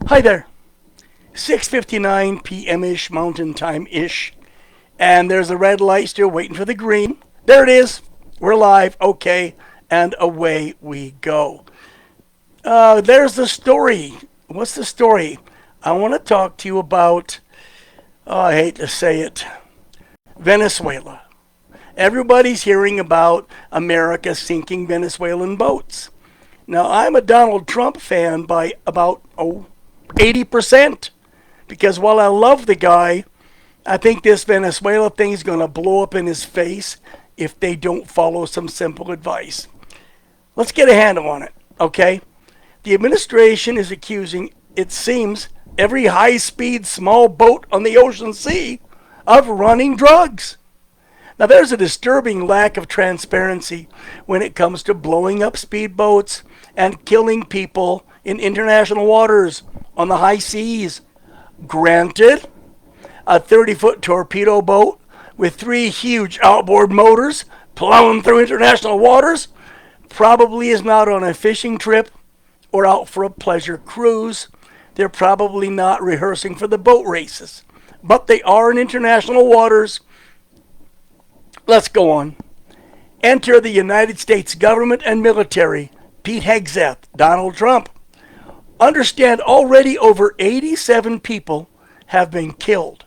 Hi there. 6:59 p.m.-ish, Mountain Time-ish. And there's a red light still waiting for the green. There it is. We're live. Okay. And away we go. There's the story. What's the story? I want to talk to you about, I hate to say it, Venezuela. Everybody's hearing about America sinking Venezuelan boats. Now, I'm a Donald Trump fan by about 80%. Because while I love the guy, I think this Venezuela thing is going to blow up in his face if they don't follow some simple advice. Let's get a handle on it, okay? The administration is accusing, it seems, every high-speed small boat on the ocean sea of running drugs. Now, there's a disturbing lack of transparency when it comes to blowing up speedboats and killing people in international waters on the high seas. Granted, a 30-foot torpedo boat with 3 huge outboard motors plowing through international waters probably is not on a fishing trip or out for a pleasure cruise. They're probably not rehearsing for the boat races, but they are in international waters. Let's go on. Enter the United States government and military. Pete Hegseth, Donald Trump. Understand already over 87 people have been killed.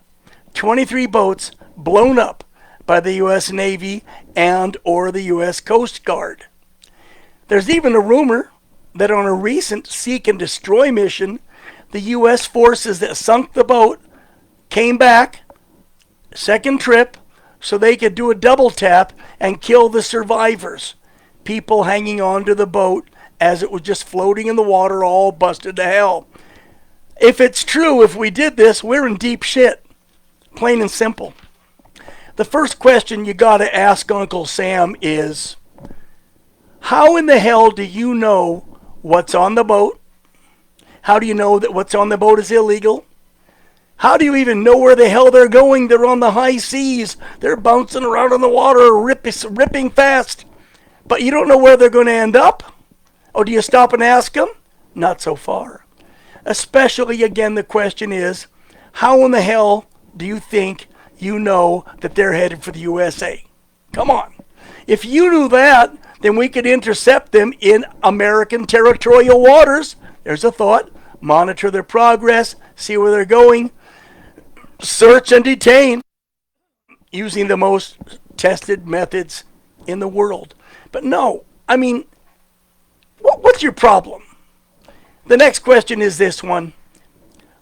23 boats blown up by the U.S. Navy and or the U.S. Coast Guard. There's even a rumor that on a recent seek and destroy mission, the U.S. forces that sunk the boat came back, second trip, so they could do a double tap and kill the survivors. People hanging on to the boat as it was just floating in the water, all busted to hell. If it's true, if we did this, we're in deep shit. Plain and simple. The first question you got to ask Uncle Sam is, how in the hell do you know what's on the boat? How do you know that what's on the boat is illegal? How do you even know where the hell they're going? They're on the high seas. They're bouncing around in the water, ripping fast. But you don't know where they're going to end up? Or do you stop and ask them? Not so far. Especially, again, the question is, how in the hell do you think you know that they're headed for the USA? Come on. If you knew that, then we could intercept them in American territorial waters. There's a thought. Monitor their progress, see where they're going, search and detain using the most tested methods in the world. But no, I mean, what's your problem? The next question is this one.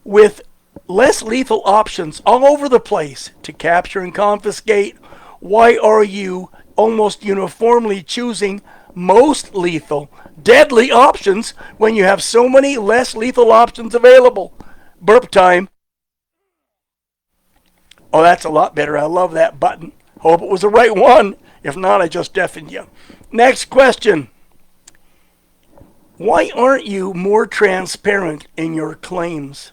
With less lethal options all over the place to capture and confiscate, why are you almost uniformly choosing most lethal, deadly options when you have so many less lethal options available? Burp time. Oh, that's a lot better. I love that button. Hope it was the right one. If not, I just deafened you. Next question. Why aren't you more transparent in your claims?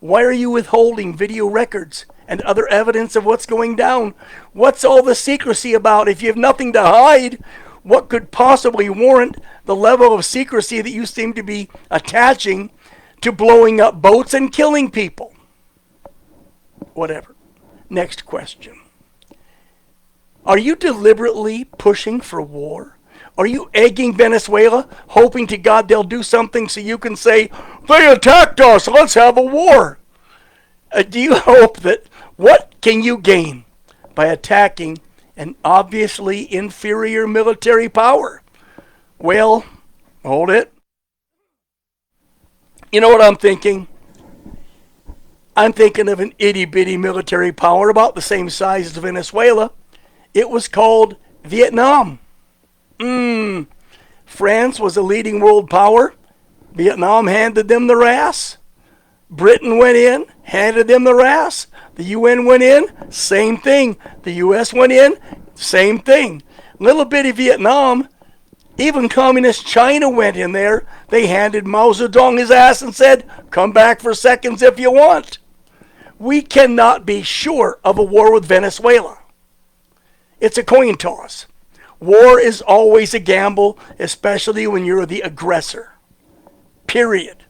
Why are you withholding video records and other evidence of what's going down? What's all the secrecy about? If you have nothing to hide, what could possibly warrant the level of secrecy that you seem to be attaching to blowing up boats and killing people? Whatever. Next question. Are you deliberately pushing for war? Are you egging Venezuela, hoping to God they'll do something so you can say, they attacked us, let's have a war? Do you hope that, what can you gain by attacking an obviously inferior military power? Well, hold it. You know what I'm thinking? I'm thinking of an itty-bitty military power about the same size as Venezuela. It was called Vietnam. France was a leading world power. Vietnam handed them the ass. Britain went in, handed them the ass. The UN went in, same thing. The US went in, same thing. Little bitty Vietnam, even communist China went in there. They handed Mao Zedong his ass and said, come back for seconds if you want. We cannot be sure of a war with Venezuela. It's a coin toss. War is always a gamble, especially when you're the aggressor. Period.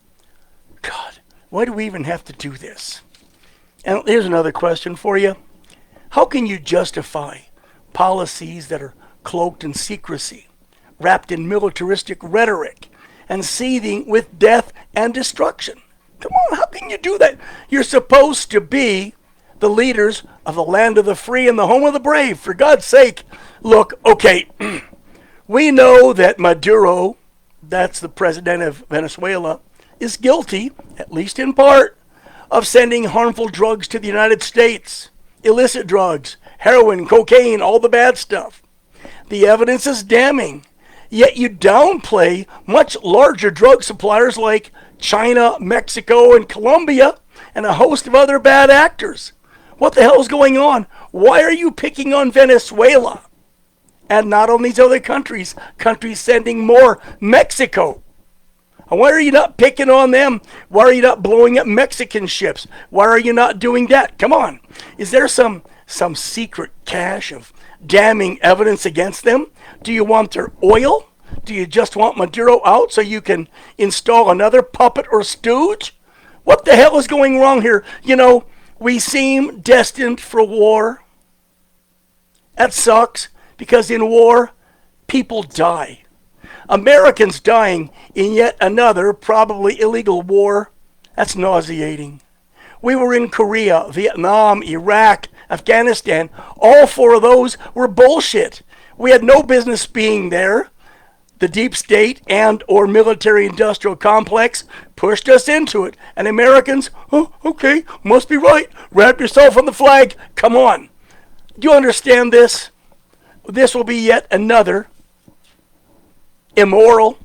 God, Why do we even have to do this? And here's another question for you. How can you justify policies that are cloaked in secrecy, wrapped in militaristic rhetoric, and seething with death and destruction? Come on, how can you do that? You're supposed to be the leaders of the land of the free and the home of the brave. For God's sake, look, okay, we know that Maduro, that's the president of Venezuela, is guilty, at least in part, of sending harmful drugs to the United States. Illicit drugs, heroin, cocaine, all the bad stuff. The evidence is damning. Yet you downplay much larger drug suppliers like China, Mexico, and Colombia, and a host of other bad actors. What the hell is going on? Why are you picking on Venezuela and not on these other countries sending more? Mexico. Why are you not picking on them? Why are you not blowing up Mexican ships? Why are you not doing that? Come on. Is there some secret cache of damning evidence against them? Do you want their oil? Do you just want Maduro out so you can install another puppet or stooge? What the hell is going wrong here? You know, we seem destined for war. That sucks, because in war, people die. Americans dying in yet another probably illegal war. That's nauseating. We were in Korea, Vietnam, Iraq, Afghanistan. All four of those were bullshit. We had no business being there. The deep state and or military industrial complex pushed us into it. And Americans, oh, okay, must be right. Wrap yourself on the flag. Come on. Do you understand this? This will be yet another immoral,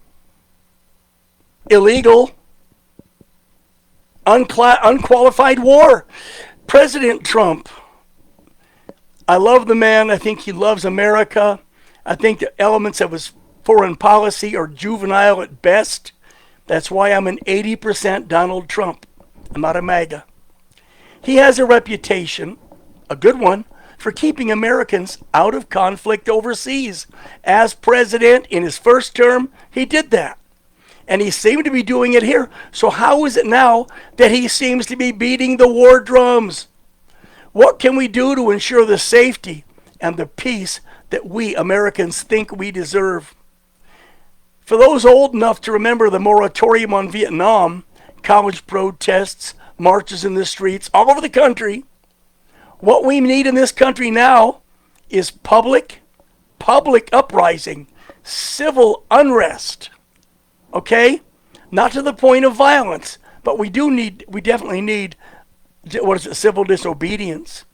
illegal, unqualified war. President Trump, I love the man. I think he loves America. I think the elements of his foreign policy are juvenile at best. That's why I'm an 80% Donald Trump. I'm not a MAGA. He has a reputation, a good one, for keeping Americans out of conflict overseas. As president in his first term, he did that. And he seemed to be doing it here. So how is it now that he seems to be beating the war drums? What can we do to ensure the safety and the peace that we Americans think we deserve? For those old enough to remember the moratorium on Vietnam, college protests, marches in the streets all over the country, what we need in this country now is public uprising, civil unrest. Okay? Not to the point of violence, but we definitely need, civil disobedience.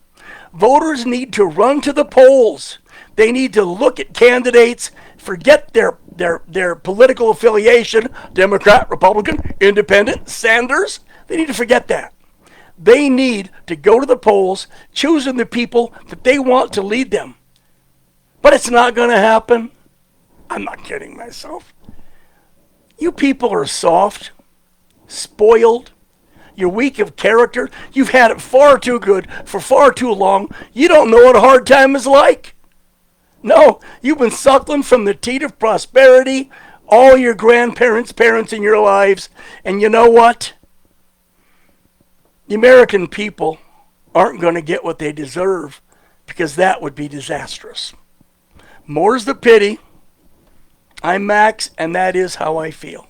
Voters need to run to the polls. They need to look at candidates, forget their political affiliation, Democrat, Republican, Independent, Sanders. They need to forget that. They need to go to the polls, choosing the people that they want to lead them. But it's not going to happen. I'm not kidding myself. You people are soft, spoiled. You're weak of character. You've had it far too good for far too long. You don't know what a hard time is like. No, you've been suckling from the teat of prosperity, all your grandparents' parents in your lives. And you know what? The American people aren't going to get what they deserve, because that would be disastrous. More's the pity. I'm Max, and that is how I feel.